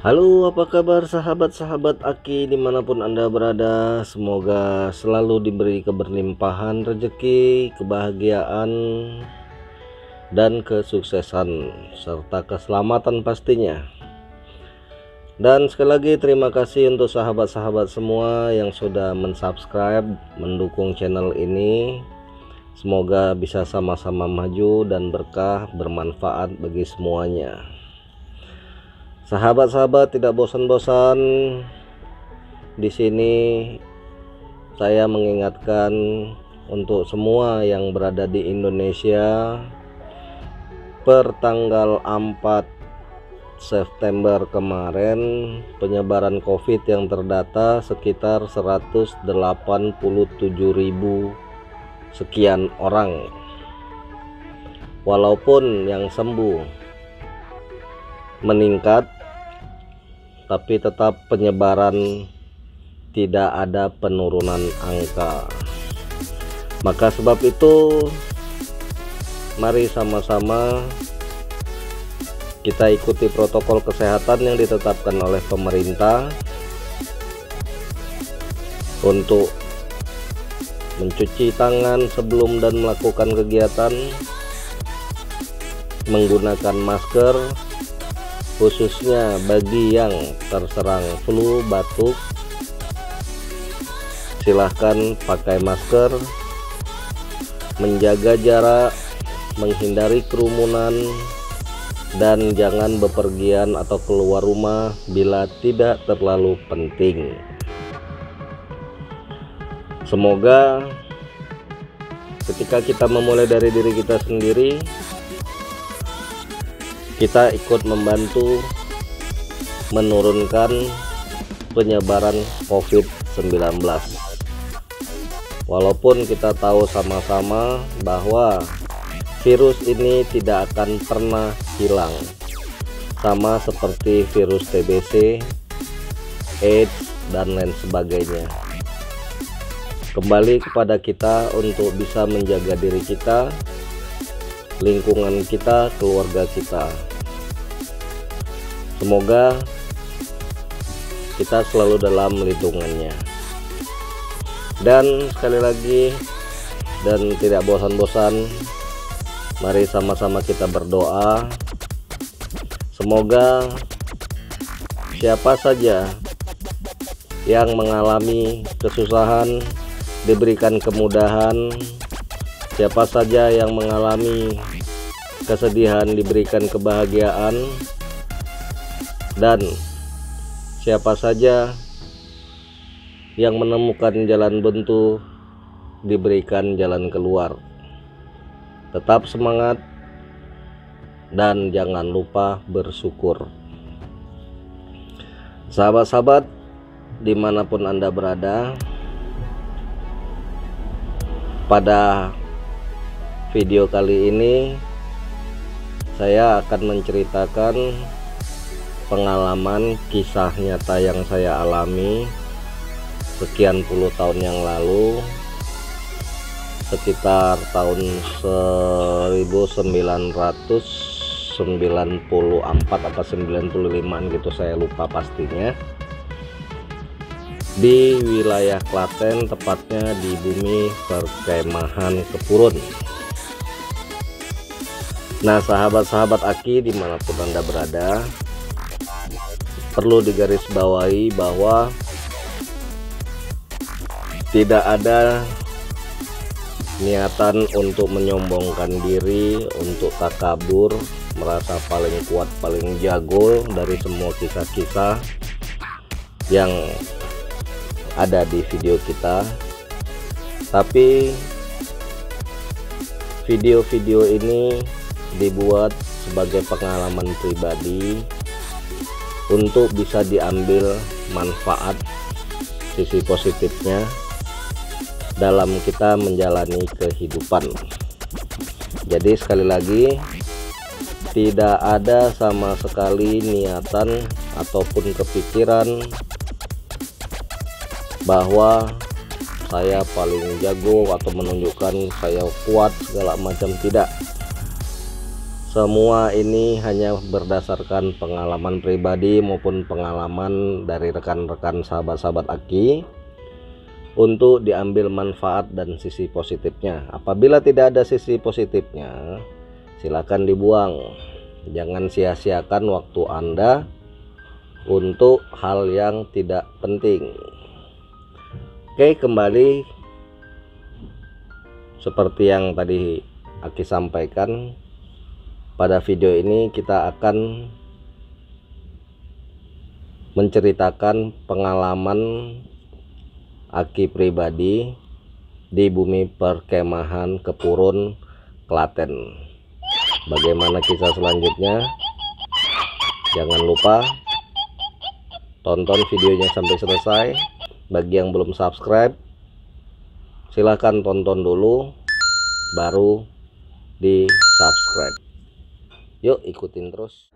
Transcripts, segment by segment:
Halo, apa kabar sahabat-sahabat Aki dimanapun Anda berada? Semoga selalu diberi keberlimpahan rezeki, kebahagiaan, dan kesuksesan serta keselamatan pastinya. Dan sekali lagi terima kasih untuk sahabat-sahabat semua yang sudah mensubscribe, mendukung channel ini. Semoga bisa sama-sama maju dan berkah, bermanfaat bagi semuanya. Sahabat-sahabat tidak bosan-bosan, di sini saya mengingatkan untuk semua yang berada di Indonesia, per tanggal 4 September kemarin penyebaran COVID yang terdata sekitar 187.000 sekian orang. Walaupun yang sembuh meningkat, tapi tetap penyebaran tidak ada penurunan angka. Maka sebab itu mari sama-sama kita ikuti protokol kesehatan yang ditetapkan oleh pemerintah untuk mencuci tangan sebelum dan melakukan kegiatan, menggunakan masker khususnya bagi yang terserang flu, batuk. Silahkan pakai masker, menjaga jarak, menghindari kerumunan, dan jangan bepergian atau keluar rumah bila tidak terlalu penting. Semoga ketika kita memulai dari diri kita sendiri, kita ikut membantu menurunkan penyebaran COVID-19. Walaupun kita tahu sama-sama bahwa virus ini tidak akan pernah hilang, sama seperti virus TBC, AIDS, dan lain sebagainya. Kembali kepada kita untuk bisa menjaga diri kita, lingkungan kita, keluarga kita. Semoga kita selalu dalam lindungannya. Dan sekali lagi, dan tidak bosan-bosan, mari sama-sama kita berdoa. Semoga siapa saja yang mengalami kesusahan diberikan kemudahan, siapa saja yang mengalami kesedihan diberikan kebahagiaan, dan siapa saja yang menemukan jalan buntu diberikan jalan keluar. Tetap semangat dan jangan lupa bersyukur. Sahabat-sahabat dimanapun Anda berada, pada video kali ini saya akan menceritakan pengalaman kisah nyata yang saya alami sekian puluh tahun yang lalu, sekitar tahun 1994 atau 95 gitu, saya lupa pastinya, di wilayah Klaten, tepatnya di bumi perkemahan Kepurun. Nah, sahabat-sahabat Aki dimanapun Anda berada, perlu digarisbawahi bahwa tidak ada niatan untuk menyombongkan diri, untuk takabur, merasa paling kuat, paling jago dari semua kisah-kisah yang ada di video kita. Tapi video-video ini dibuat sebagai pengalaman pribadi untuk bisa diambil manfaat, sisi positifnya dalam kita menjalani kehidupan. Jadi sekali lagi, tidak ada sama sekali niatan ataupun kepikiran bahwa saya paling jago atau menunjukkan saya kuat segala macam, tidak. Semua ini hanya berdasarkan pengalaman pribadi maupun pengalaman dari rekan-rekan sahabat-sahabat Aki, untuk diambil manfaat dan sisi positifnya. Apabila tidak ada sisi positifnya, silakan dibuang. Jangan sia-siakan waktu Anda untuk hal yang tidak penting. Oke, kembali seperti yang tadi Aki sampaikan, pada video ini kita akan menceritakan pengalaman Aki pribadi di bumi perkemahan Kepurun, Klaten. Bagaimana kisah selanjutnya? Jangan lupa tonton videonya sampai selesai. Bagi yang belum subscribe, silahkan tonton dulu baru di subscribe. Yuk ikutin terus.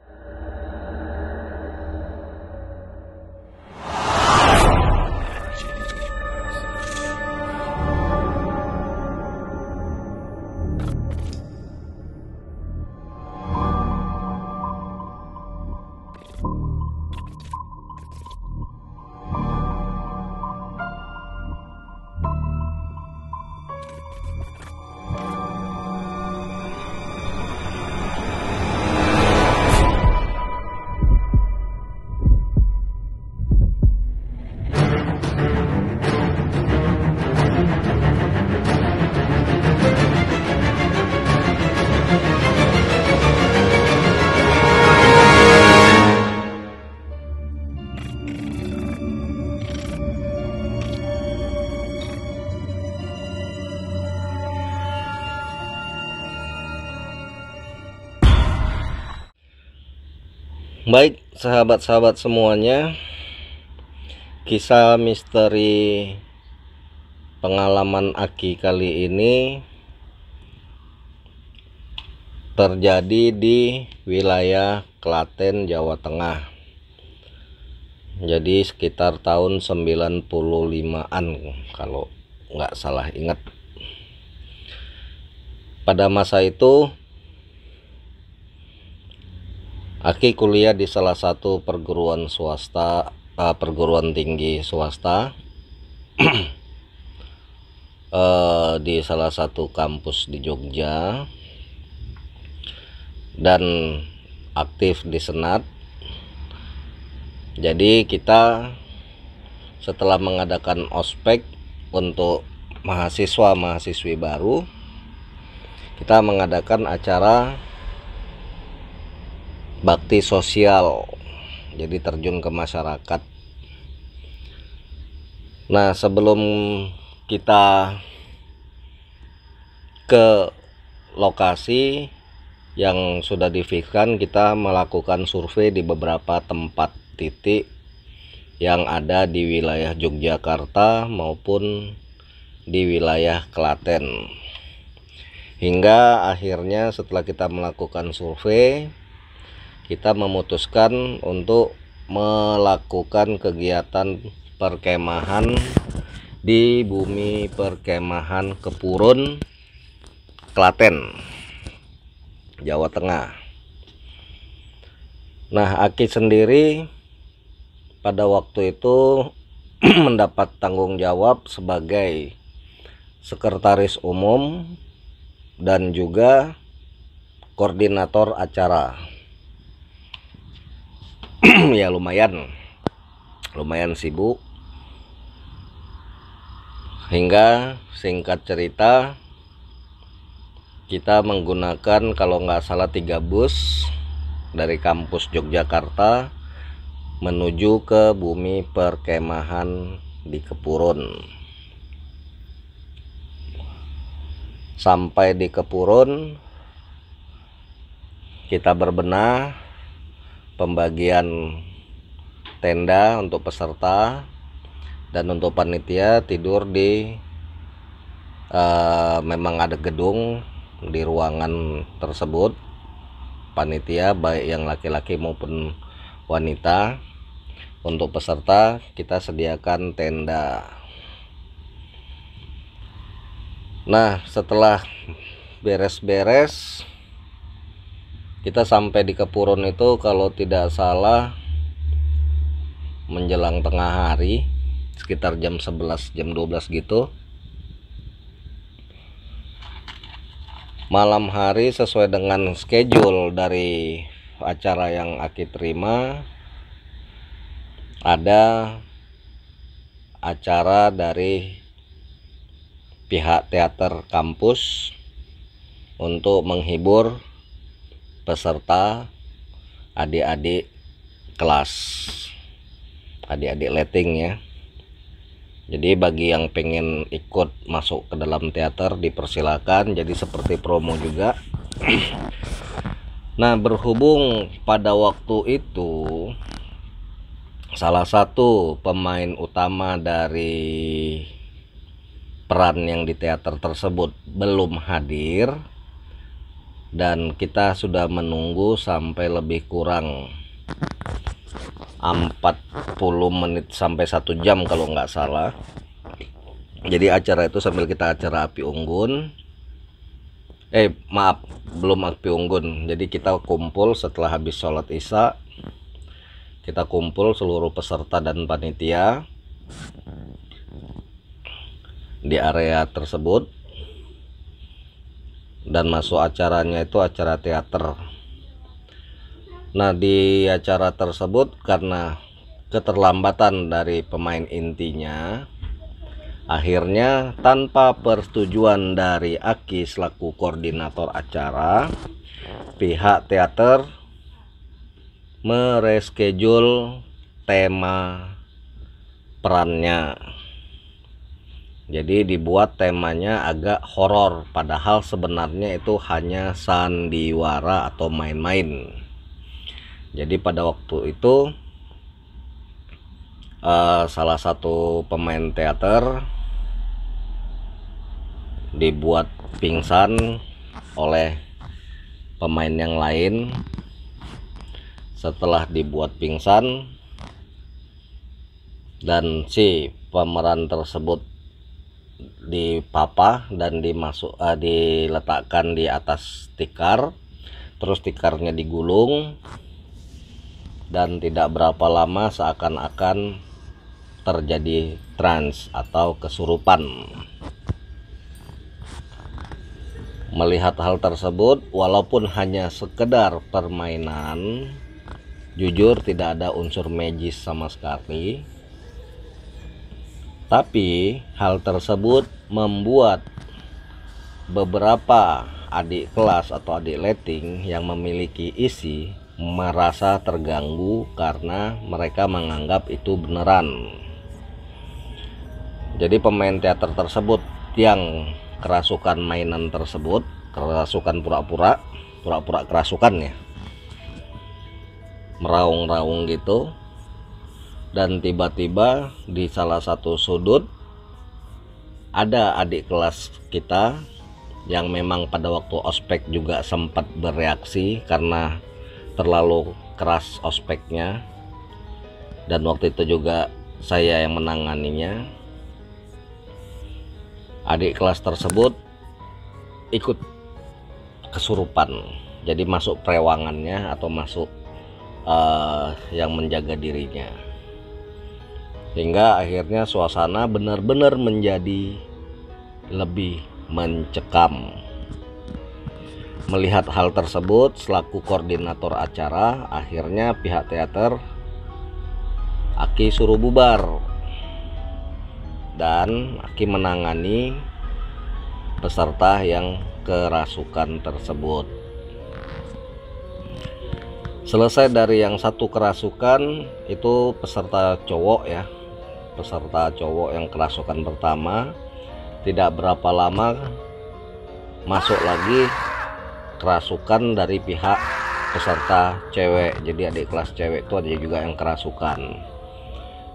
Baik sahabat-sahabat semuanya, kisah misteri pengalaman Aki kali ini terjadi di wilayah Klaten, Jawa Tengah. Jadi sekitar tahun 95-an kalau nggak salah ingat. Pada masa itu Aki kuliah di salah satu perguruan swasta, perguruan tinggi swasta di salah satu kampus di Jogja, dan aktif di Senat. Jadi kita setelah mengadakan ospek untuk mahasiswa-mahasiswi baru, kita mengadakan acara bakti sosial, jadi terjun ke masyarakat. Nah, sebelum kita ke lokasi yang sudah difikskan, kita melakukan survei di beberapa tempat titik yang ada di wilayah Yogyakarta maupun di wilayah Klaten. Hingga akhirnya setelah kita melakukan survei, kita memutuskan untuk melakukan kegiatan perkemahan di bumi perkemahan Kepurun, Klaten, Jawa Tengah. Nah, Aki sendiri pada waktu itu mendapat tanggung jawab sebagai sekretaris umum dan juga koordinator acara. Ya lumayan sibuk, hingga singkat cerita kita menggunakan kalau nggak salah 3 bus dari kampus Yogyakarta menuju ke bumi perkemahan di Kepurun. Sampai di Kepurun, kita berbenah pembagian tenda untuk peserta, dan untuk panitia tidur di memang ada gedung di ruangan tersebut. Panitia baik yang laki-laki maupun wanita. Untuk peserta kita sediakan tenda. Nah, setelah beres-beres, Kita sampai di Kepurun itu kalau tidak salah menjelang tengah hari, sekitar jam 11 jam 12 gitu. Malam hari sesuai dengan schedule dari acara yang Aki terima, ada acara dari pihak teater kampus untuk menghibur peserta adik-adik kelas, adik-adik letting ya. Jadi bagi yang pengen ikut masuk ke dalam teater dipersilakan, jadi seperti promo juga. Nah, berhubung pada waktu itu salah satu pemain utama dari peran yang di teater tersebut belum hadir, dan kita sudah menunggu sampai lebih kurang 40 menit sampai 1 jam kalau nggak salah. Jadi acara itu sambil kita acara api unggun, maaf, belum api unggun. Jadi kita kumpul setelah habis sholat isya, kita kumpul seluruh peserta dan panitia di area tersebut, dan masuk acaranya itu acara teater. Nah, di acara tersebut karena keterlambatan dari pemain intinya, akhirnya tanpa persetujuan dari Aki selaku koordinator acara, pihak teater mereschedule tema perannya. Jadi dibuat temanya agak horor, padahal sebenarnya itu hanya sandiwara atau main-main. Jadi pada waktu itu salah satu pemain teater dibuat pingsan oleh pemain yang lain. Setelah dibuat pingsan dan si pemeran tersebut dipapah dan diletakkan di atas tikar, terus tikarnya digulung, dan tidak berapa lama seakan-akan terjadi trans atau kesurupan. Melihat hal tersebut, walaupun hanya sekedar permainan, jujur tidak ada unsur magis sama sekali, tapi hal tersebut membuat beberapa adik kelas atau adik letting yang memiliki isi merasa terganggu karena mereka menganggap itu beneran. Jadi pemain teater tersebut yang kerasukan mainan tersebut, kerasukan pura-pura kerasukan ya, meraung-raung gitu, dan tiba-tiba di salah satu sudut ada adik kelas kita yang memang pada waktu ospek juga sempat bereaksi karena terlalu keras ospeknya, dan waktu itu juga saya yang menanganinya. Adik kelas tersebut ikut kesurupan, jadi masuk perewangannya atau masuk yang menjaga dirinya, hingga akhirnya suasana benar-benar menjadi lebih mencekam. Melihat hal tersebut, selaku koordinator acara, akhirnya pihak teater Aki suruh bubar dan Aki menangani peserta yang kerasukan tersebut. Selesai dari yang satu kerasukan, itu peserta cowok ya, peserta cowok yang kerasukan pertama, tidak berapa lama masuk lagi kerasukan dari pihak peserta cewek. Jadi adik kelas cewek itu ada juga yang kerasukan.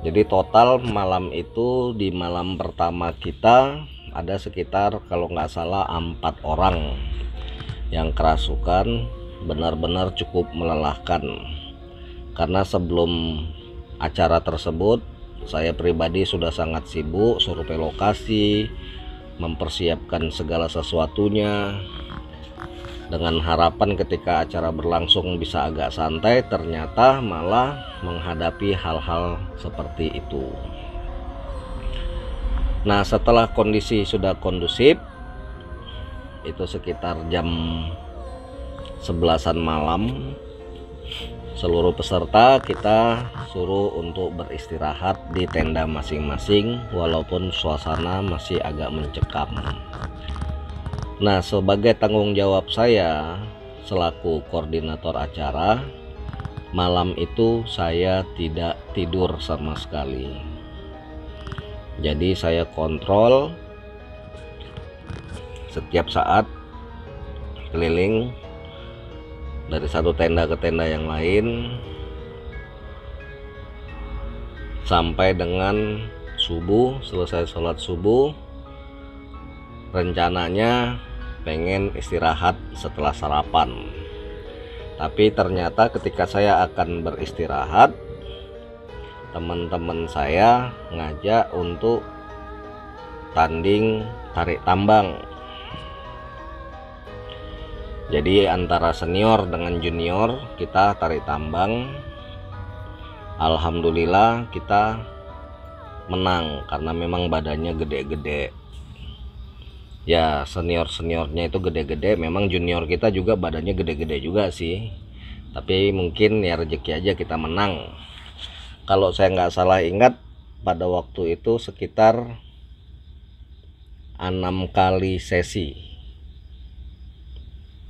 Jadi total malam itu, di malam pertama kita ada sekitar kalau nggak salah 4 orang yang kerasukan. Benar-benar cukup melelahkan, karena sebelum acara tersebut saya pribadi sudah sangat sibuk survei lokasi, mempersiapkan segala sesuatunya, dengan harapan ketika acara berlangsung bisa agak santai, ternyata malah menghadapi hal-hal seperti itu. Nah, setelah kondisi sudah kondusif, itu sekitar jam 11-an malam, seluruh peserta kita suruh untuk beristirahat di tenda masing-masing walaupun suasana masih agak mencekam. Nah, sebagai tanggung jawab saya selaku koordinator acara, malam itu saya tidak tidur sama sekali. Jadi saya kontrol setiap saat keliling dari satu tenda ke tenda yang lain sampai dengan subuh. Selesai sholat subuh, rencananya pengen istirahat setelah sarapan, tapi ternyata ketika saya akan beristirahat, teman-teman saya ngajak untuk tanding tarik tambang. Jadi antara senior dengan junior kita tarik tambang. Alhamdulillah kita menang karena memang badannya gede-gede. Ya, seniornya itu gede-gede, memang junior kita juga badannya gede-gede juga sih. Tapi mungkin ya rezeki aja kita menang. Kalau saya nggak salah ingat, pada waktu itu sekitar 6 kali sesi.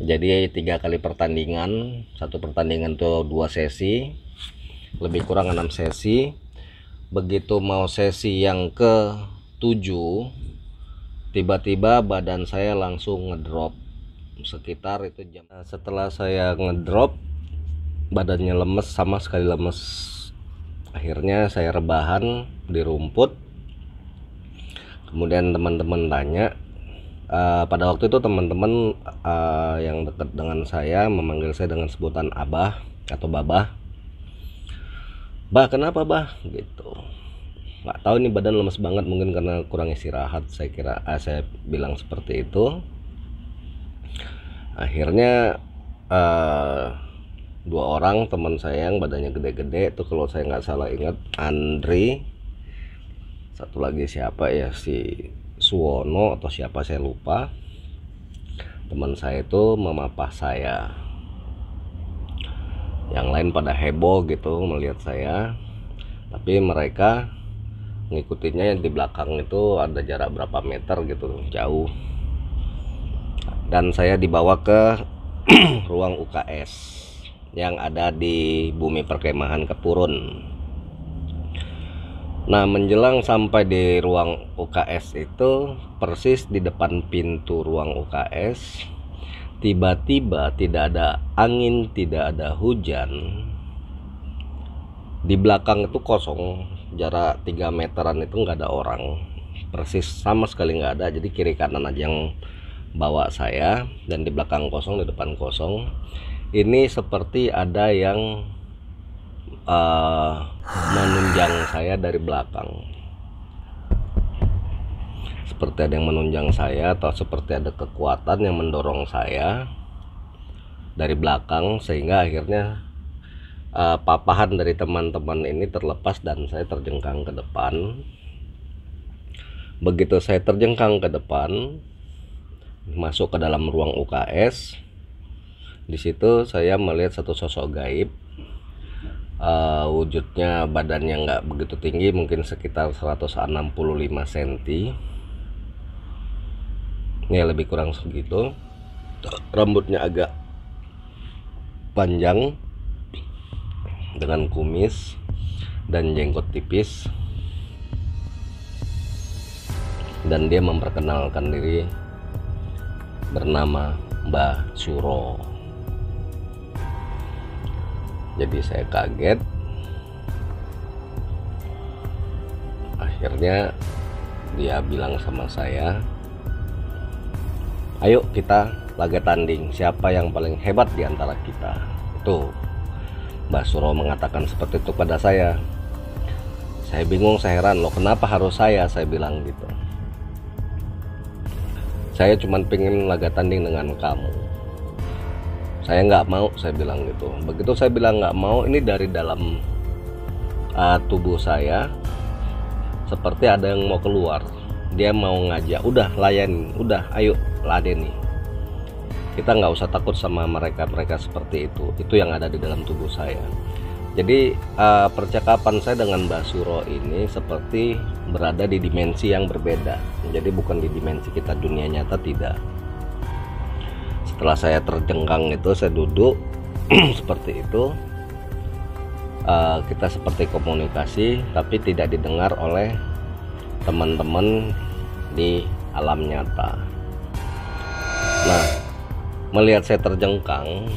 Jadi 3 kali pertandingan, satu pertandingan itu 2 sesi, lebih kurang 6 sesi. Begitu mau sesi yang ke-7, tiba-tiba badan saya langsung ngedrop sekitar itu jam. Setelah saya ngedrop, badannya lemes, sama sekali lemes. Akhirnya saya rebahan di rumput. Kemudian teman-teman tanya, pada waktu itu teman-teman yang dekat dengan saya memanggil saya dengan sebutan Abah atau Babah. Bah, kenapa bah? Gitu. Nggak tahu, ini badan lemes banget, mungkin karena kurang istirahat, saya kira. Saya bilang seperti itu. Akhirnya 2 orang teman saya yang badannya gede-gede itu, kalau saya nggak salah ingat Andri, satu lagi siapa ya, si Suwono atau siapa saya lupa, teman saya itu memapah saya. Yang lain pada heboh gitu melihat saya, tapi mereka ngikutinnya yang di belakang itu ada jarak berapa meter gitu, jauh. Dan saya dibawa ke ruang UKS yang ada di Bumi Perkemahan Kepurun. Nah, menjelang sampai di ruang UKS itu, persis di depan pintu ruang UKS, tiba-tiba tidak ada angin, tidak ada hujan. Di belakang itu kosong, jarak 3 meteran itu nggak ada orang, persis sama sekali nggak ada. Jadi kiri kanan aja yang bawa saya, dan di belakang kosong, di depan kosong. Ini seperti ada yang menunjang saya dari belakang, seperti ada yang menunjang saya, atau seperti ada kekuatan yang mendorong saya dari belakang, sehingga akhirnya papahan dari teman-teman ini terlepas dan saya terjengkang ke depan. Begitu saya terjengkang ke depan, masuk ke dalam ruang UKS, di situ saya melihat satu sosok gaib. Wujudnya badannya nggak begitu tinggi, mungkin sekitar 165 cm. Ini lebih kurang segitu. Rambutnya agak panjang dengan kumis dan jenggot tipis, dan dia memperkenalkan diri bernama Mbah Suro. Jadi saya kaget. Akhirnya dia bilang sama saya, ayo kita laga tanding, siapa yang paling hebat di antara kita. Itu Mbah Suro mengatakan seperti itu pada saya. Saya bingung, saya heran, loh kenapa harus saya bilang gitu. Saya cuma pengen laga tanding dengan kamu. Saya nggak mau, saya bilang gitu. Begitu saya bilang nggak mau, ini dari dalam tubuh saya seperti ada yang mau keluar. Dia mau ngajak, udah layan, udah ayo ladeni. Kita nggak usah takut sama mereka seperti itu. Itu yang ada di dalam tubuh saya. Jadi percakapan saya dengan Mbak Suro ini seperti berada di dimensi yang berbeda. Jadi bukan di dimensi kita dunia nyata, tidak. Setelah saya terjengkang itu, saya duduk seperti itu, kita seperti komunikasi tapi tidak didengar oleh teman-teman di alam nyata. Nah, melihat saya terjengkang,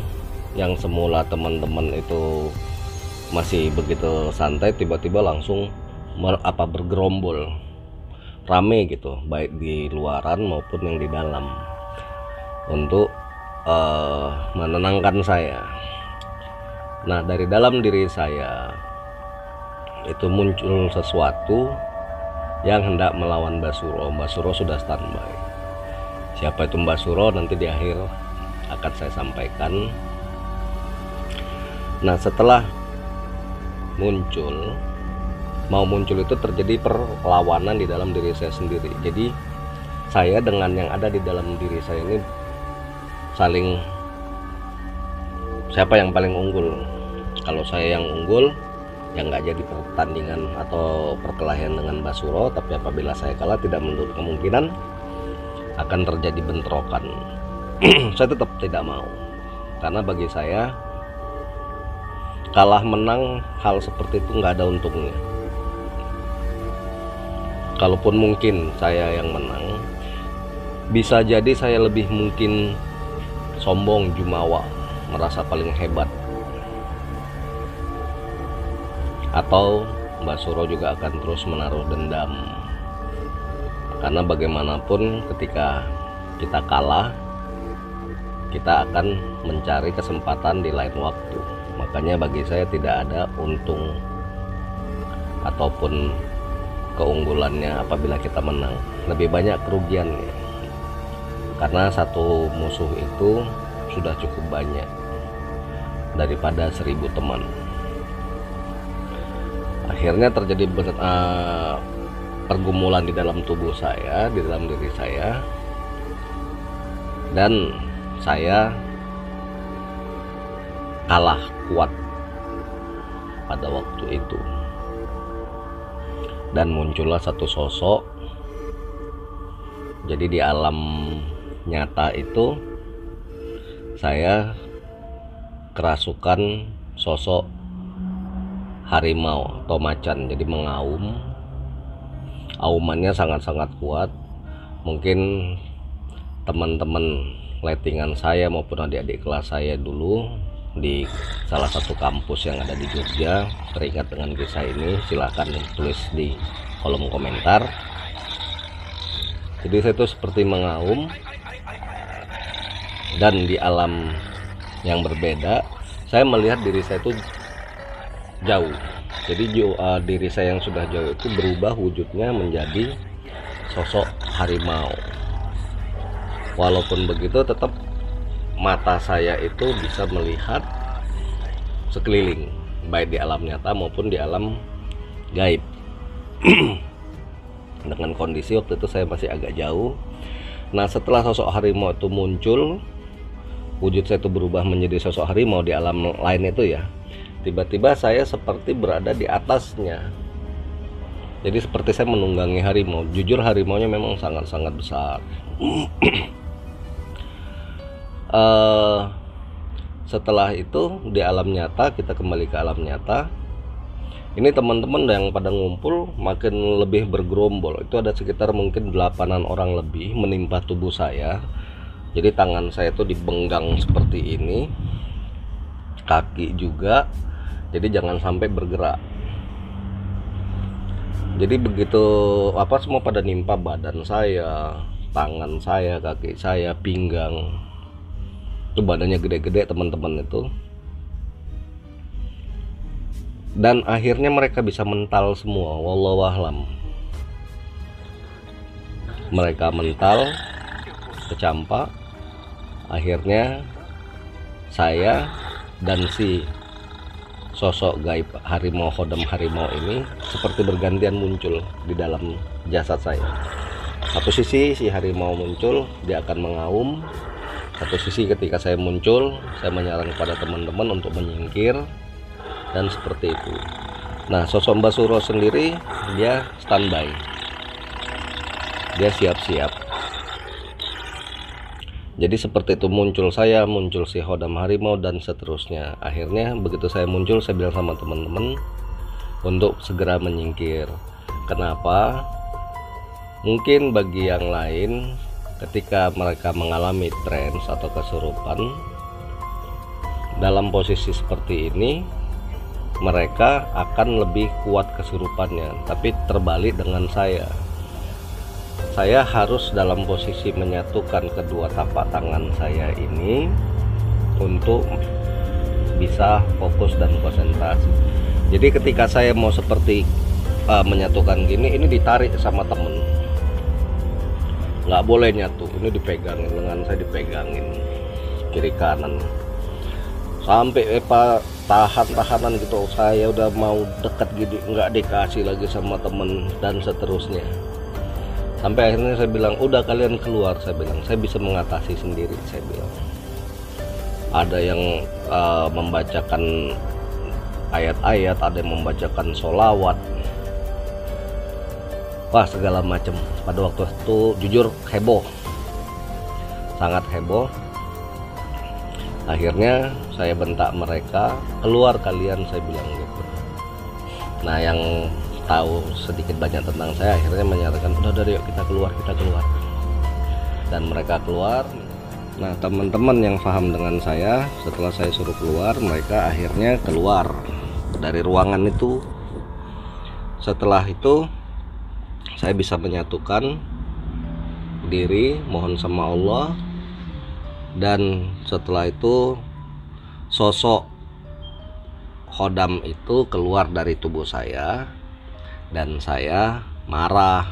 yang semula teman-teman itu masih begitu santai, tiba-tiba langsung bergerombol rame gitu, baik di luaran maupun yang di dalam, untuk menenangkan saya. Nah, dari dalam diri saya itu muncul sesuatu yang hendak melawan Mbak Suro. Mbak Suro sudah standby. Siapa itu Mbak Suro nanti di akhir akan saya sampaikan. Nah, setelah mau muncul itu terjadi perlawanan di dalam diri saya sendiri. Jadi saya dengan yang ada di dalam diri saya ini saling, siapa yang paling unggul. Kalau saya yang unggul, ya nggak jadi pertandingan atau perkelahian dengan Mbak Suro. Tapi apabila saya kalah, tidak menutup kemungkinan akan terjadi bentrokan. Saya tetap tidak mau, karena bagi saya kalah menang hal seperti itu nggak ada untungnya. Kalaupun mungkin saya yang menang, bisa jadi saya lebih mungkin sombong, jumawa, merasa paling hebat, atau Mbak Suro juga akan terus menaruh dendam. Karena bagaimanapun ketika kita kalah, kita akan mencari kesempatan di lain waktu. Makanya bagi saya tidak ada untung ataupun keunggulannya apabila kita menang, lebih banyak kerugiannya. Karena satu musuh itu sudah cukup banyak daripada 1000 teman. Akhirnya terjadi pergumulan di dalam tubuh saya, di dalam diri saya, dan saya kalah kuat pada waktu itu. Dan muncullah satu sosok. Jadi di alam nyata itu saya kerasukan sosok harimau atau macan, jadi mengaum. Aumannya sangat-sangat kuat. Mungkin teman-teman lettingan saya maupun adik-adik kelas saya dulu di salah satu kampus yang ada di Jogja teringat dengan kisah ini, silahkan tulis di kolom komentar. Jadi saya itu seperti mengaum, dan di alam yang berbeda saya melihat diri saya itu jauh. Jadi diri saya yang sudah jauh itu berubah wujudnya menjadi sosok harimau. Walaupun begitu, tetap mata saya itu bisa melihat sekeliling, baik di alam nyata maupun di alam gaib. Dengan kondisi waktu itu saya masih agak jauh. Nah, setelah sosok harimau itu muncul, wujud saya itu berubah menjadi sosok harimau di alam lain itu ya, tiba-tiba saya seperti berada di atasnya. Jadi seperti saya menunggangi harimau. Jujur harimaunya memang sangat-sangat besar. Setelah itu di alam nyata, kita kembali ke alam nyata. Ini teman-teman yang pada ngumpul makin lebih bergerombol. Itu ada sekitar mungkin 8-an orang lebih menimpa tubuh saya. Jadi tangan saya itu dibenggang seperti ini, kaki juga. Jadi jangan sampai bergerak. Jadi begitu semua pada nimpa badan saya, tangan saya, kaki saya, pinggang. Itu badannya gede-gede teman-teman itu. Dan akhirnya mereka bisa mental semua, wallahu a'lam. Mereka mental, kecampak. Akhirnya saya dan si sosok gaib harimau, Khodam harimau ini seperti bergantian muncul di dalam jasad saya. Satu sisi si harimau muncul, dia akan mengaum. Satu sisi ketika saya muncul, saya menyarankan kepada teman-teman untuk menyingkir, dan seperti itu. Nah, sosok Mbah Suro sendiri dia standby, dia siap-siap. Jadi seperti itu, muncul saya, muncul si Khodam harimau, dan seterusnya. Akhirnya begitu saya muncul, saya bilang sama teman-teman untuk segera menyingkir. Kenapa? Mungkin bagi yang lain, ketika mereka mengalami trance atau kesurupan dalam posisi seperti ini, mereka akan lebih kuat kesurupannya. Tapi terbalik dengan saya harus dalam posisi menyatukan kedua tapak tangan saya ini untuk bisa fokus dan konsentrasi. Jadi ketika saya mau seperti menyatukan gini, ini ditarik sama temen, nggak boleh nyatu, ini dipegangin, lengan saya dipegangin kiri kanan sampai tahan-tahanan gitu. Saya udah mau dekat gini, nggak dikasih lagi sama temen, dan seterusnya. Sampai akhirnya saya bilang, udah kalian keluar, saya bilang, saya bisa mengatasi sendiri, saya bilang. Ada yang membacakan ayat-ayat, ada yang membacakan sholawat, wah segala macam. Pada waktu itu jujur heboh, sangat heboh. Akhirnya saya bentak mereka, keluar kalian, saya bilang gitu. Nah, yang tahu sedikit banyak tentang saya akhirnya menyarankan, udah yuk kita keluar. Dan mereka keluar. Nah, teman-teman yang paham dengan saya, setelah saya suruh keluar, mereka akhirnya keluar dari ruangan itu. Setelah itu saya bisa menyatukan diri, mohon sama Allah. Dan setelah itu sosok Khodam itu keluar dari tubuh saya, dan saya marah,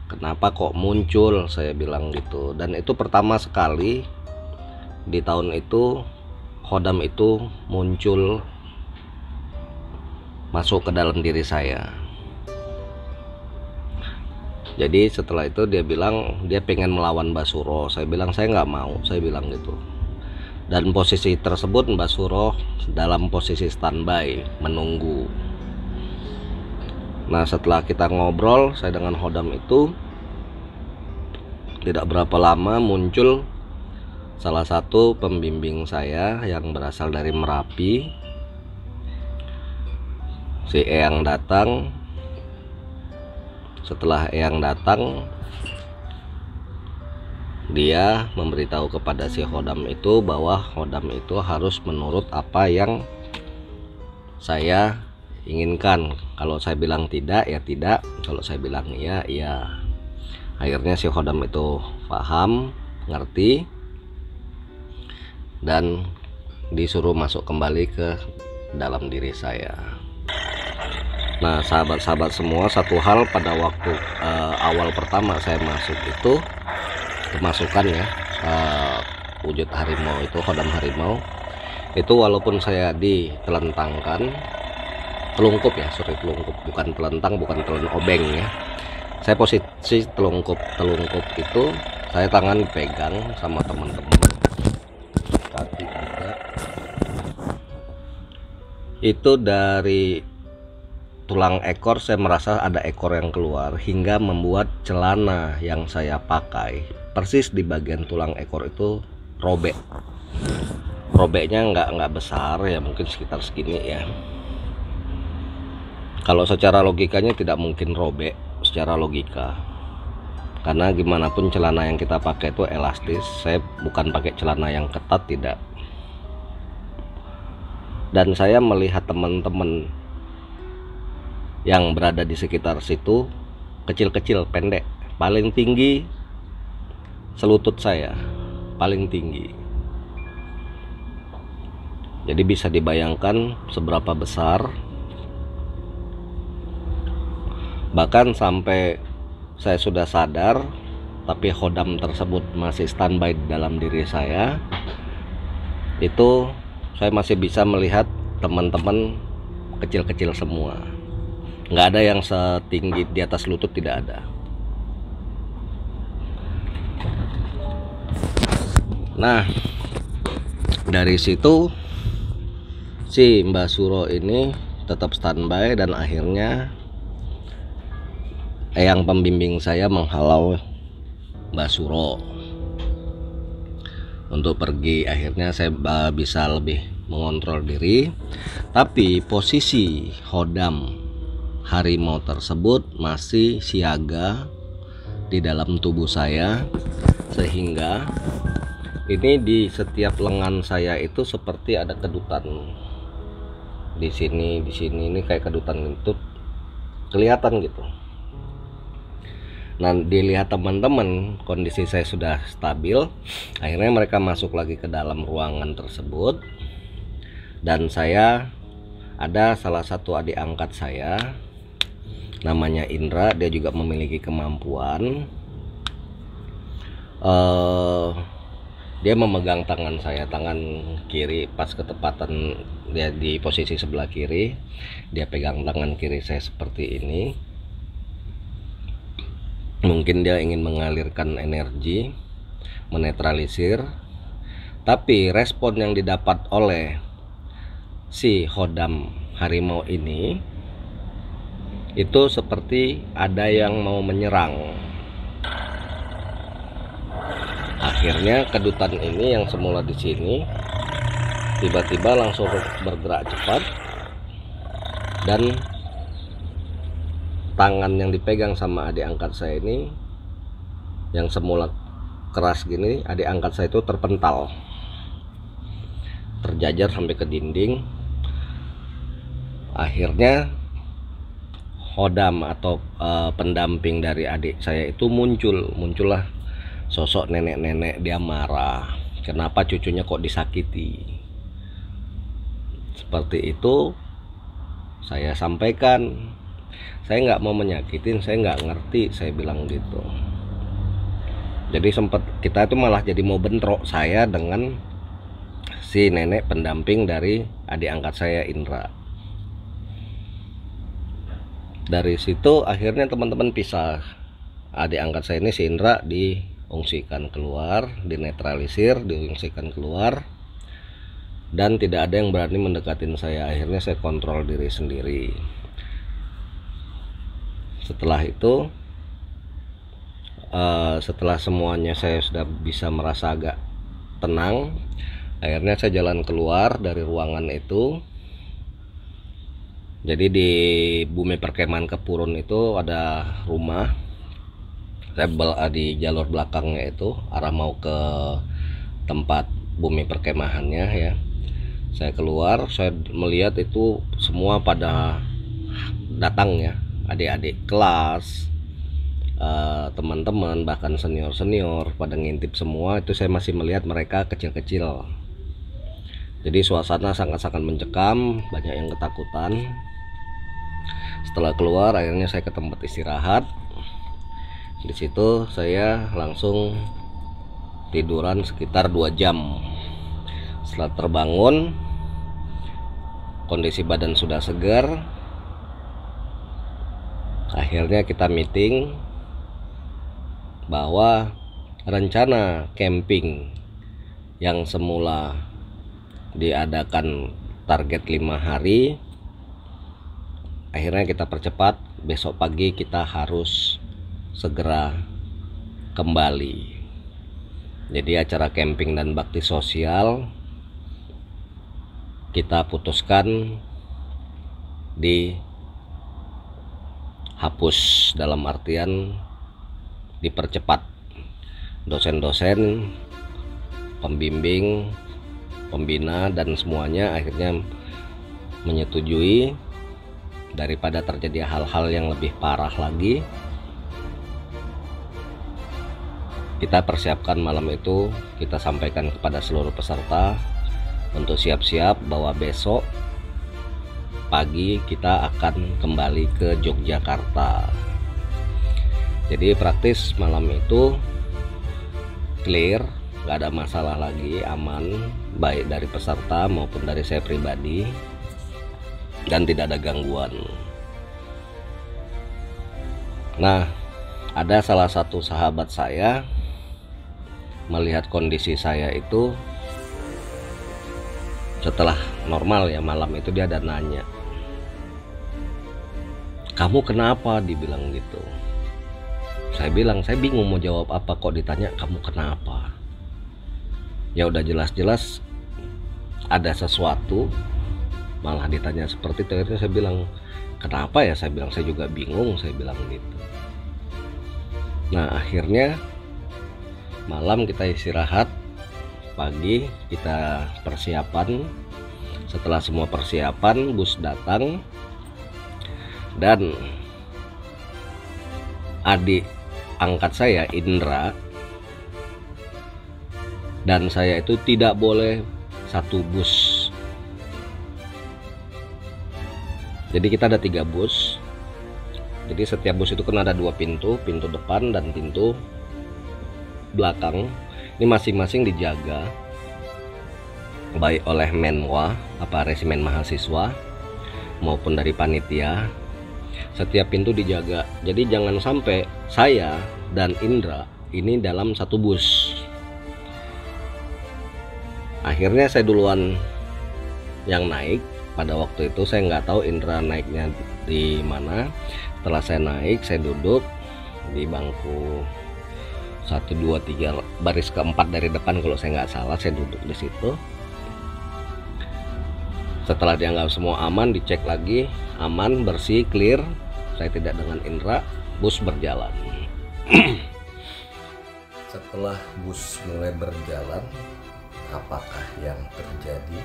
kenapa kok muncul, saya bilang gitu. Dan itu pertama sekali di tahun itu Khodam itu muncul masuk ke dalam diri saya. Jadi setelah itu dia bilang dia pengen melawan Mbah Suro. Saya bilang saya nggak mau, saya bilang gitu. Dan posisi tersebut Mbah Suro dalam posisi standby menunggu. Nah, setelah kita ngobrol, saya dengan Khodam itu tidak berapa lama muncul salah satu pembimbing saya yang berasal dari Merapi. Si Eyang datang. Setelah Eyang datang, dia memberitahu kepada si Khodam itu bahwa Khodam itu harus menurut apa yang saya inginkan. Kalau saya bilang tidak, ya tidak. Kalau saya bilang iya, iya. Akhirnya si Khodam itu paham, ngerti, dan disuruh masuk kembali ke dalam diri saya. Nah, sahabat-sahabat semua, satu hal pada waktu awal pertama saya masuk itu, kemasukan ya, wujud harimau itu, Khodam harimau itu, walaupun saya ditelentangkan, telungkup ya, sorry, telungkup, bukan telentang, bukan telan obeng ya. Saya posisi telungkup itu, saya tangan pegang sama teman-teman, kaki juga. Itu dari tulang ekor saya merasa ada ekor yang keluar, hingga membuat celana yang saya pakai persis di bagian tulang ekor itu robek. Robeknya nggak besar ya, mungkin sekitar segini ya. Kalau secara logikanya tidak mungkin robek secara logika, karena gimana pun celana yang kita pakai itu elastis. Saya bukan pakai celana yang ketat, tidak. Dan saya melihat teman-teman yang berada di sekitar situ kecil-kecil, pendek, paling tinggi selutut saya, paling tinggi. Jadi bisa dibayangkan seberapa besar. Bahkan sampai saya sudah sadar, tapi Khodam tersebut masih standby di dalam diri saya. itu saya masih bisa melihat teman-teman kecil-kecil semua, nggak ada yang setinggi di atas lutut, tidak ada. Nah, dari situ si Mbak Suro ini tetap standby, dan akhirnya yang pembimbing saya menghalau Mbak Suro untuk pergi. Akhirnya saya bisa lebih mengontrol diri, tapi posisi hodam harimau tersebut masih siaga di dalam tubuh saya, sehingga ini di setiap lengan saya itu seperti ada kedutan di sini ini kayak kedutan itu kelihatan gitu. Nah, dilihat teman-teman kondisi saya sudah stabil, akhirnya mereka masuk lagi ke dalam ruangan tersebut, dan saya ada salah satu adik angkat saya namanya Indra, dia juga memiliki kemampuan. Dia memegang tangan saya, tangan kiri, pas ketepatan dia di posisi sebelah kiri, dia pegang tangan kiri saya seperti ini. Mungkin dia ingin mengalirkan energi, menetralisir, tapi respon yang didapat oleh si hodam harimau ini itu seperti ada yang mau menyerang. Akhirnya kedutan ini yang semula di sini tiba-tiba langsung bergerak cepat, dan tangan yang dipegang sama adik angkat saya ini yang semula keras gini, adik angkat saya itu terpental, terjajar sampai ke dinding. Akhirnya hodam atau pendamping dari adik saya itu muncullah sosok nenek-nenek. Dia marah, kenapa cucunya kok disakiti. Seperti itu saya sampaikan, saya nggak mau menyakitin, saya nggak ngerti, saya bilang gitu. Jadi sempat kita itu malah jadi mau bentrok, saya dengan si nenek pendamping dari adik angkat saya Indra. Dari situ akhirnya teman-teman pisah. Adik angkat saya ini si Indra diungsikan keluar, dinetralisir, diungsikan keluar, dan tidak ada yang berani mendekatin saya. Akhirnya saya kontrol diri sendiri. Setelah itu setelah semuanya saya sudah bisa merasa agak tenang, akhirnya saya jalan keluar dari ruangan itu. Jadi di Bumi Perkemahan Kepurun itu ada rumah. Saya di jalur belakangnya itu arah mau ke tempat Bumi Perkemahannya ya. Saya keluar, saya melihat itu semua pada datang ya, adik-adik kelas, teman-teman, bahkan senior-senior pada ngintip semua. Itu saya masih melihat mereka kecil-kecil. Jadi suasana sangat-sangat mencekam, banyak yang ketakutan. Setelah keluar, akhirnya saya ke tempat istirahat. Di situ saya langsung tiduran sekitar 2 jam. Setelah terbangun, kondisi badan sudah segar. Akhirnya kita meeting bahwa rencana camping yang semula diadakan target 5 hari, akhirnya kita percepat. Besok pagi kita harus segera kembali. Jadi acara camping dan bakti sosial kita putuskan dihapus, dalam artian dipercepat. Dosen-dosen, pembimbing, pembina, dan semuanya akhirnya menyetujui daripada terjadi hal-hal yang lebih parah lagi. Kita persiapkan malam itu, kita sampaikan kepada seluruh peserta untuk siap-siap bahwa besok pagi kita akan kembali ke Yogyakarta. Jadi praktis malam itu clear, nggak ada masalah lagi, aman, baik dari peserta maupun dari saya pribadi, dan tidak ada gangguan. Nah, ada salah satu sahabat saya melihat kondisi saya itu setelah normal ya, malam itu dia ada nanya, "Kamu kenapa?" Dibilang gitu. Saya bilang, saya bingung mau jawab apa, kok ditanya kamu kenapa. Ya udah jelas-jelas ada sesuatu, malah ditanya seperti itu. Akhirnya saya bilang, kenapa ya? Saya bilang, saya juga bingung, saya bilang gitu. Nah, akhirnya malam kita istirahat, pagi kita persiapan. Setelah semua persiapan, bus datang dan adik angkat saya, Indra, dan saya itu tidak boleh satu bus. Jadi kita ada 3 bus. Jadi setiap bus itu kan ada 2 pintu, pintu depan dan pintu belakang. Ini masing-masing dijaga baik oleh menwa, resimen mahasiswa maupun dari panitia. Setiap pintu dijaga. Jadi jangan sampai saya dan Indra ini dalam satu bus. Akhirnya saya duluan yang naik. Pada waktu itu saya nggak tahu Indra naiknya di mana. Setelah saya naik, saya duduk di bangku 1, 2, 3, baris keempat dari depan kalau saya nggak salah. Saya duduk di situ. Setelah dianggap semua aman, dicek lagi, aman, bersih, clear. Saya tidak dengan Indra, bus berjalan. Setelah bus mulai berjalan, apakah yang terjadi?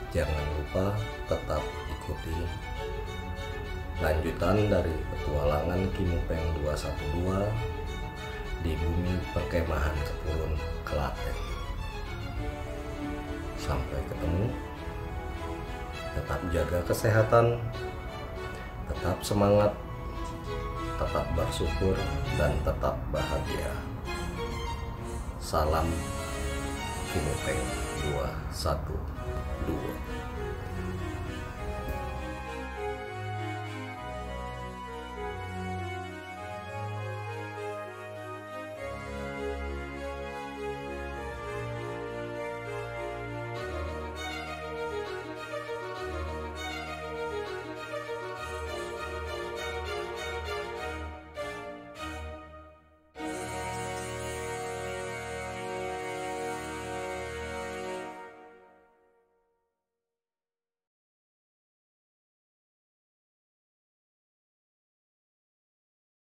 Jangan lupa tetap ikuti lanjutan dari petualangan Kimupeng 212 di bumi perkemahan Kepulauan Klaten. Sampai ketemu. Tetap jaga kesehatan, tetap semangat, tetap bersyukur, dan tetap bahagia. Salam Kimupeng 21.